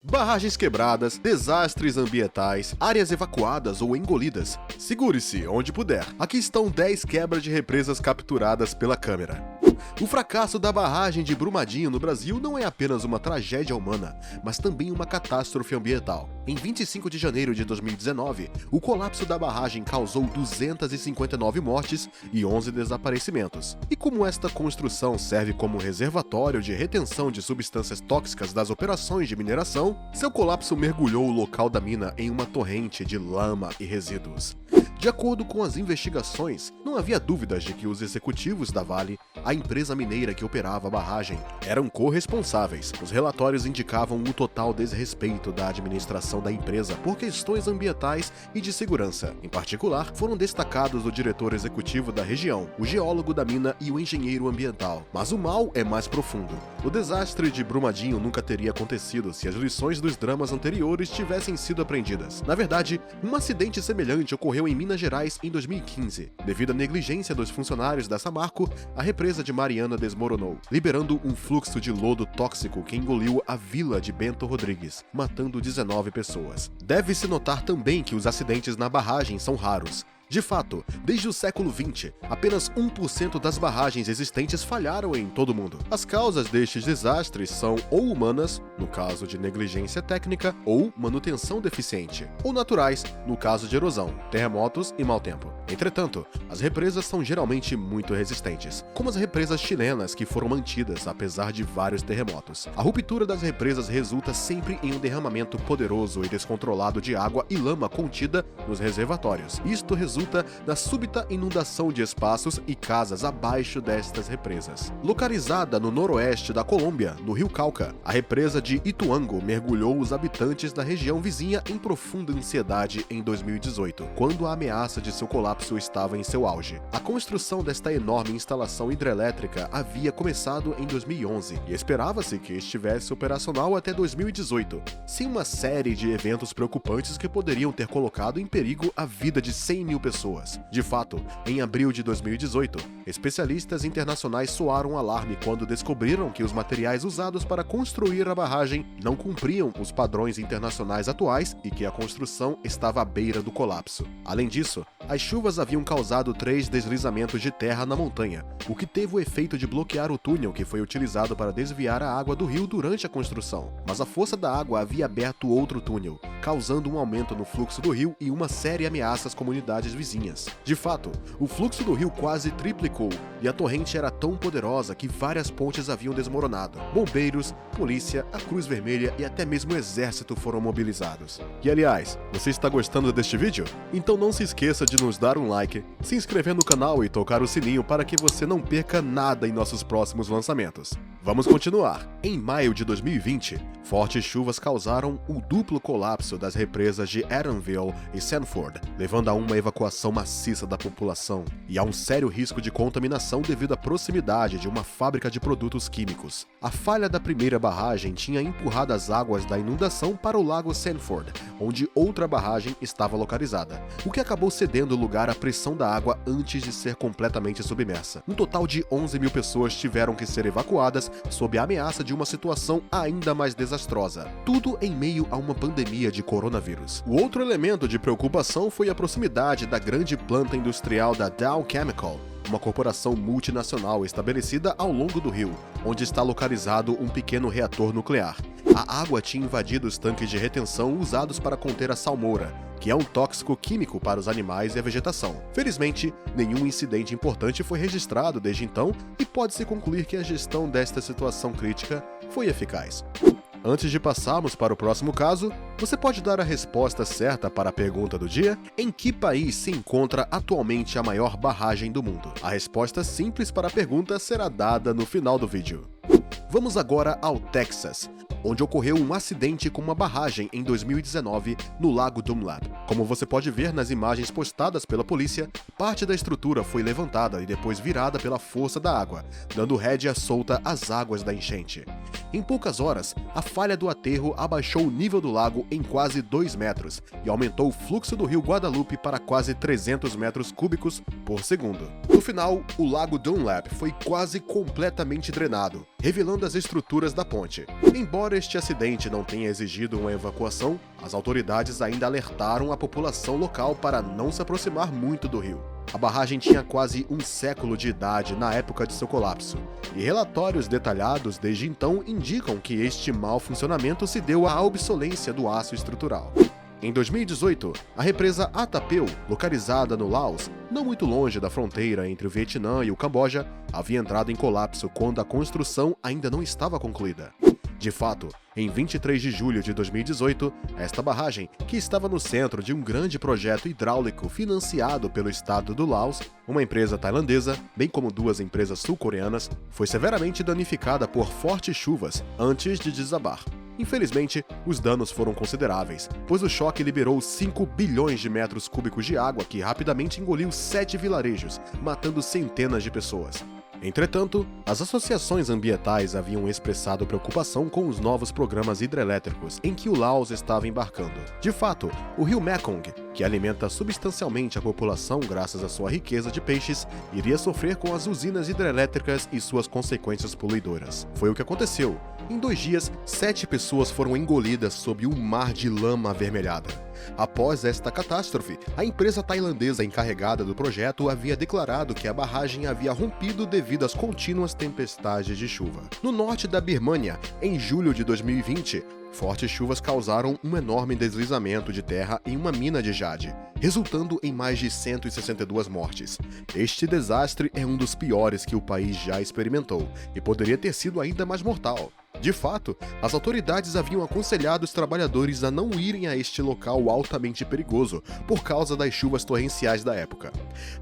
Barragens quebradas, desastres ambientais, áreas evacuadas ou engolidas. Segure-se onde puder. Aqui estão 10 quebras de represas capturadas pela câmera. O fracasso da barragem de Brumadinho no Brasil não é apenas uma tragédia humana, mas também uma catástrofe ambiental. Em 25 de janeiro de 2019, o colapso da barragem causou 259 mortes e 11 desaparecimentos. E como esta construção serve como reservatório de retenção de substâncias tóxicas das operações de mineração, seu colapso mergulhou o local da mina em uma torrente de lama e resíduos. De acordo com as investigações, não havia dúvidas de que os executivos da Vale, a empresa mineira que operava a barragem, eram corresponsáveis. Os relatórios indicavam um total desrespeito da administração da empresa por questões ambientais e de segurança. Em particular, foram destacados o diretor executivo da região, o geólogo da mina e o engenheiro ambiental. Mas o mal é mais profundo. O desastre de Brumadinho nunca teria acontecido se as lições dos dramas anteriores tivessem sido aprendidas. Na verdade, um acidente semelhante ocorreu em Minas Gerais em 2015. Devido à negligência dos funcionários da Samarco, a represa de Mariana desmoronou, liberando um fluxo de lodo tóxico que engoliu a vila de Bento Rodrigues, matando 19 pessoas. Deve-se notar também que os acidentes na barragem são raros. De fato, desde o século XX, apenas 1% das barragens existentes falharam em todo o mundo. As causas destes desastres são ou humanas, no caso de negligência técnica, ou manutenção deficiente, ou naturais, no caso de erosão, terremotos e mau tempo. Entretanto, as represas são geralmente muito resistentes, como as represas chilenas que foram mantidas apesar de vários terremotos. A ruptura das represas resulta sempre em um derramamento poderoso e descontrolado de água e lama contida nos reservatórios. Isto resulta na súbita inundação de espaços e casas abaixo destas represas. Localizada no noroeste da Colômbia, no rio Cauca, a represa de Ituango mergulhou os habitantes da região vizinha em profunda ansiedade em 2018, quando a ameaça de seu colapso estava em seu auge. A construção desta enorme instalação hidrelétrica havia começado em 2011 e esperava-se que estivesse operacional até 2018, sem uma série de eventos preocupantes que poderiam ter colocado em perigo a vida de 100 mil pessoas. De fato, em abril de 2018, especialistas internacionais soaram um alarme quando descobriram que os materiais usados para construir a barragem não cumpriam os padrões internacionais atuais e que a construção estava à beira do colapso. Além disso, as chuvas haviam causado 3 deslizamentos de terra na montanha, o que teve o efeito de bloquear o túnel que foi utilizado para desviar a água do rio durante a construção. Mas a força da água havia aberto outro túnel, causando um aumento no fluxo do rio e uma séria ameaça às comunidades vizinhas. De fato, o fluxo do rio quase triplicou e a torrente era tão poderosa que várias pontes haviam desmoronado. Bombeiros, polícia, a Cruz Vermelha e até mesmo o exército foram mobilizados. E aliás, você está gostando deste vídeo? Então não se esqueça de nos dar um like, se inscrever no canal e tocar o sininho para que você não perca nada em nossos próximos lançamentos. Vamos continuar. Em maio de 2020, fortes chuvas causaram o duplo colapso das represas de Edenville e Sanford, levando a uma evacuação maciça da população e a um sério risco de contaminação devido à proximidade de uma fábrica de produtos químicos. A falha da primeira barragem tinha empurrado as águas da inundação para o lago Sanford, onde outra barragem estava localizada, o que acabou cedendo lugar à pressão da água antes de ser completamente submersa. Um total de 11 mil pessoas tiveram que ser evacuadas sob a ameaça de uma situação ainda mais desastrosa. Tudo em meio a uma pandemia de coronavírus. O outro elemento de preocupação foi a proximidade da grande planta industrial da Dow Chemical, uma corporação multinacional estabelecida ao longo do rio, onde está localizado um pequeno reator nuclear. A água tinha invadido os tanques de retenção usados para conter a salmoura, que é um tóxico químico para os animais e a vegetação. Felizmente, nenhum incidente importante foi registrado desde então e pode-se concluir que a gestão desta situação crítica foi eficaz. Antes de passarmos para o próximo caso, você pode dar a resposta certa para a pergunta do dia? Em que país se encontra atualmente a maior barragem do mundo? A resposta simples para a pergunta será dada no final do vídeo. Vamos agora ao Texas, onde ocorreu um acidente com uma barragem em 2019 no Lago Dunlap. Como você pode ver nas imagens postadas pela polícia, parte da estrutura foi levantada e depois virada pela força da água, dando rédea solta às águas da enchente. Em poucas horas, a falha do aterro abaixou o nível do lago em quase 2 metros e aumentou o fluxo do rio Guadalupe para quase 300 metros cúbicos por segundo. No final, o Lago Dunlap foi quase completamente drenado, revelando as estruturas da ponte. Embora este acidente não tenha exigido uma evacuação, as autoridades ainda alertaram a população local para não se aproximar muito do rio. A barragem tinha quase um século de idade na época de seu colapso, e relatórios detalhados desde então indicam que este mau funcionamento se deu à obsolência do aço estrutural. Em 2018, a represa Atapeu, localizada no Laos, não muito longe da fronteira entre o Vietnã e o Camboja, havia entrado em colapso quando a construção ainda não estava concluída. De fato, em 23 de julho de 2018, esta barragem, que estava no centro de um grande projeto hidráulico financiado pelo estado do Laos, uma empresa tailandesa, bem como duas empresas sul-coreanas, foi severamente danificada por fortes chuvas antes de desabar. Infelizmente, os danos foram consideráveis, pois o choque liberou 5 bilhões de metros cúbicos de água que rapidamente engoliu 7 vilarejos, matando centenas de pessoas. Entretanto, as associações ambientais haviam expressado preocupação com os novos programas hidrelétricos em que o Laos estava embarcando. De fato, o rio Mekong, que alimenta substancialmente a população graças à sua riqueza de peixes, iria sofrer com as usinas hidrelétricas e suas consequências poluidoras. Foi o que aconteceu. Em 2 dias, 7 pessoas foram engolidas sob um mar de lama avermelhada. Após esta catástrofe, a empresa tailandesa encarregada do projeto havia declarado que a barragem havia rompido devido às contínuas tempestades de chuva. No norte da Birmânia, em julho de 2020, fortes chuvas causaram um enorme deslizamento de terra em uma mina de jade, resultando em mais de 162 mortes. Este desastre é um dos piores que o país já experimentou e poderia ter sido ainda mais mortal. De fato, as autoridades haviam aconselhado os trabalhadores a não irem a este local altamente perigoso por causa das chuvas torrenciais da época.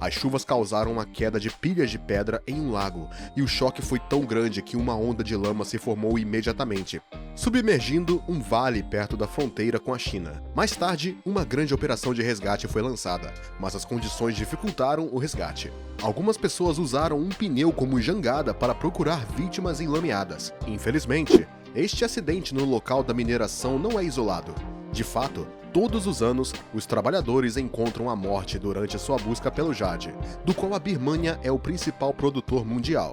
As chuvas causaram uma queda de pilhas de pedra em um lago, e o choque foi tão grande que uma onda de lama se formou imediatamente, submergindo um vale perto da fronteira com a China. Mais tarde, uma grande operação de resgate foi lançada, mas as condições dificultaram o resgate. Algumas pessoas usaram um pneu como jangada para procurar vítimas enlameadas. Infelizmente, este acidente no local da mineração não é isolado. De fato, todos os anos, os trabalhadores encontram a morte durante sua busca pelo jade, do qual a Birmânia é o principal produtor mundial.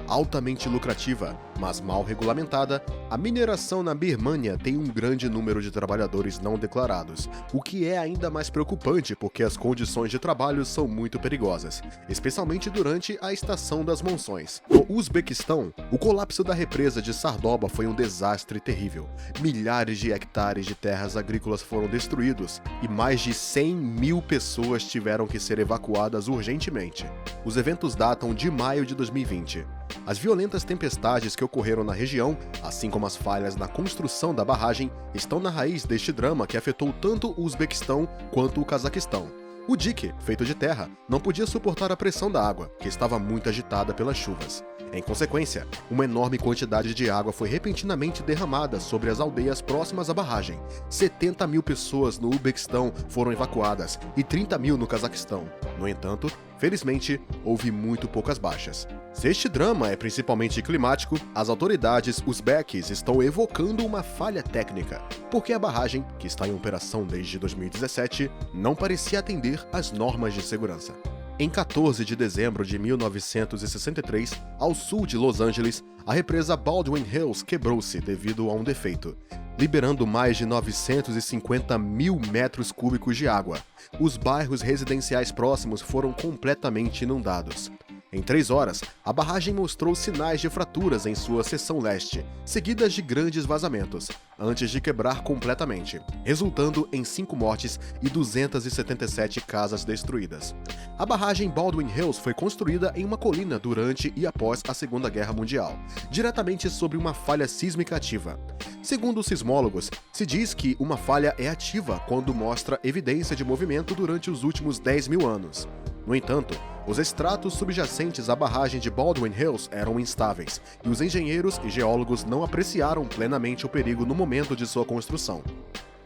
Altamente lucrativa, mas mal regulamentada, a mineração na Birmânia tem um grande número de trabalhadores não declarados, o que é ainda mais preocupante porque as condições de trabalho são muito perigosas, especialmente durante a estação das monções. No Uzbequistão, o colapso da represa de Sardoba foi um desastre terrível. Milhares de hectares de terras agrícolas foram destruídos e mais de 100 mil pessoas tiveram que ser evacuadas urgentemente. Os eventos datam de maio de 2020. As violentas tempestades que ocorreram na região, assim como as falhas na construção da barragem, estão na raiz deste drama que afetou tanto o Uzbequistão quanto o Cazaquistão. O dique, feito de terra, não podia suportar a pressão da água, que estava muito agitada pelas chuvas. Em consequência, uma enorme quantidade de água foi repentinamente derramada sobre as aldeias próximas à barragem. 70 mil pessoas no Uzbequistão foram evacuadas e 30 mil no Cazaquistão. No entanto, felizmente, houve muito poucas baixas. Se este drama é principalmente climático, as autoridades uzbeques estão evocando uma falha técnica, porque a barragem, que está em operação desde 2017, não parecia atender às normas de segurança. Em 14 de dezembro de 1963, ao sul de Los Angeles, a represa Baldwin Hills quebrou-se devido a um defeito, liberando mais de 950 mil metros cúbicos de água. Os bairros residenciais próximos foram completamente inundados. Em 3 horas, a barragem mostrou sinais de fraturas em sua seção leste, seguidas de grandes vazamentos, antes de quebrar completamente, resultando em 5 mortes e 277 casas destruídas. A barragem Baldwin Hills foi construída em uma colina durante e após a Segunda Guerra Mundial, diretamente sobre uma falha sísmica ativa. Segundo os sismólogos, se diz que uma falha é ativa quando mostra evidência de movimento durante os últimos 10 mil anos. No entanto, os estratos subjacentes à barragem de Baldwin Hills eram instáveis, e os engenheiros e geólogos não apreciaram plenamente o perigo no momento de sua construção.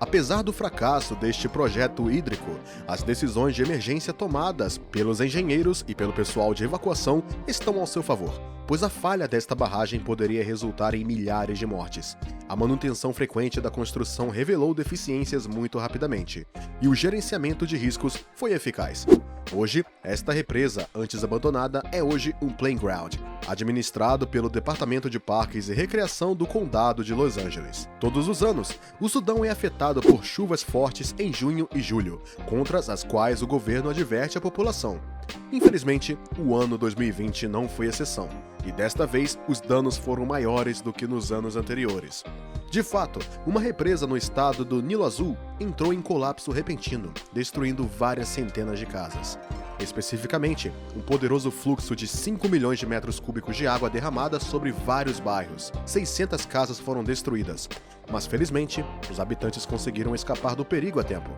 Apesar do fracasso deste projeto hídrico, as decisões de emergência tomadas pelos engenheiros e pelo pessoal de evacuação estão ao seu favor, pois a falha desta barragem poderia resultar em milhares de mortes. A manutenção frequente da construção revelou deficiências muito rapidamente, e o gerenciamento de riscos foi eficaz. Hoje, esta represa, antes abandonada, é hoje um playground, administrado pelo Departamento de Parques e Recreação do Condado de Los Angeles. Todos os anos, o Sudão é afetado por chuvas fortes em junho e julho, contra as quais o governo adverte a população. Infelizmente, o ano 2020 não foi exceção, e desta vez os danos foram maiores do que nos anos anteriores. De fato, uma represa no estado do Nilo Azul entrou em colapso repentino, destruindo várias centenas de casas. Especificamente, um poderoso fluxo de 5 milhões de metros cúbicos de água derramada sobre vários bairros. 600 casas foram destruídas, mas felizmente, os habitantes conseguiram escapar do perigo a tempo.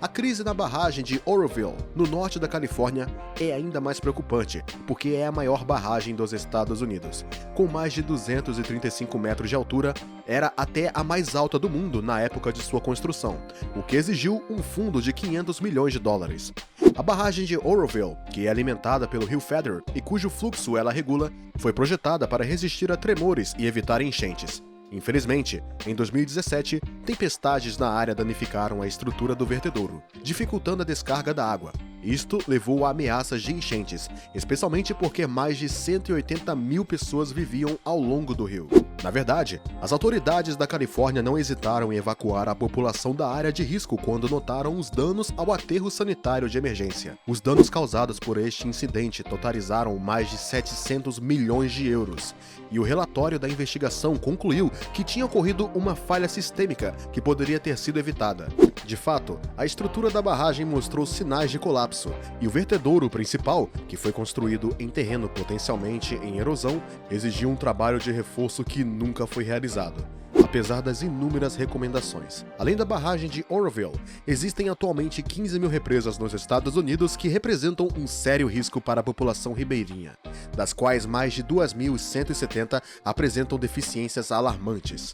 A crise na barragem de Oroville, no norte da Califórnia, é ainda mais preocupante, porque é a maior barragem dos Estados Unidos. Com mais de 235 metros de altura, era até a mais alta do mundo na época de sua construção, o que exigiu um fundo de 500 milhões de dólares. A barragem de Oroville, que é alimentada pelo rio Feather e cujo fluxo ela regula, foi projetada para resistir a tremores e evitar enchentes. Infelizmente, em 2017, tempestades na área danificaram a estrutura do vertedouro, dificultando a descarga da água. Isto levou a ameaças de enchentes, especialmente porque mais de 180 mil pessoas viviam ao longo do rio. Na verdade, as autoridades da Califórnia não hesitaram em evacuar a população da área de risco quando notaram os danos ao aterro sanitário de emergência. Os danos causados por este incidente totalizaram mais de 700 milhões de euros, e o relatório da investigação concluiu que tinha ocorrido uma falha sistêmica que poderia ter sido evitada. De fato, a estrutura da barragem mostrou sinais de colapso, e o vertedouro principal, que foi construído em terreno potencialmente em erosão, exigiu um trabalho de reforço que nunca foi realizado, apesar das inúmeras recomendações. Além da barragem de Oroville, existem atualmente 15 mil represas nos Estados Unidos que representam um sério risco para a população ribeirinha, das quais mais de 2.170 apresentam deficiências alarmantes.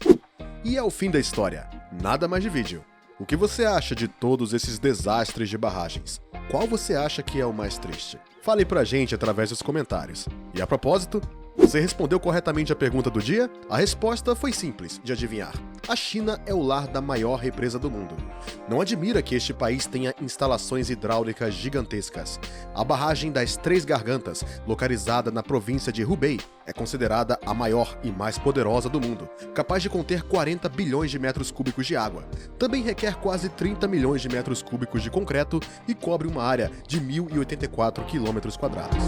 E é o fim da história. Nada mais de vídeo. O que você acha de todos esses desastres de barragens? Qual você acha que é o mais triste? Fale pra gente através dos comentários. E a propósito, você respondeu corretamente a pergunta do dia? A resposta foi simples de adivinhar. A China é o lar da maior represa do mundo. Não admira que este país tenha instalações hidráulicas gigantescas. A barragem das Três Gargantas, localizada na província de Hubei, é considerada a maior e mais poderosa do mundo, capaz de conter 40 bilhões de metros cúbicos de água. Também requer quase 30 milhões de metros cúbicos de concreto e cobre uma área de 1.084 quilômetros quadrados.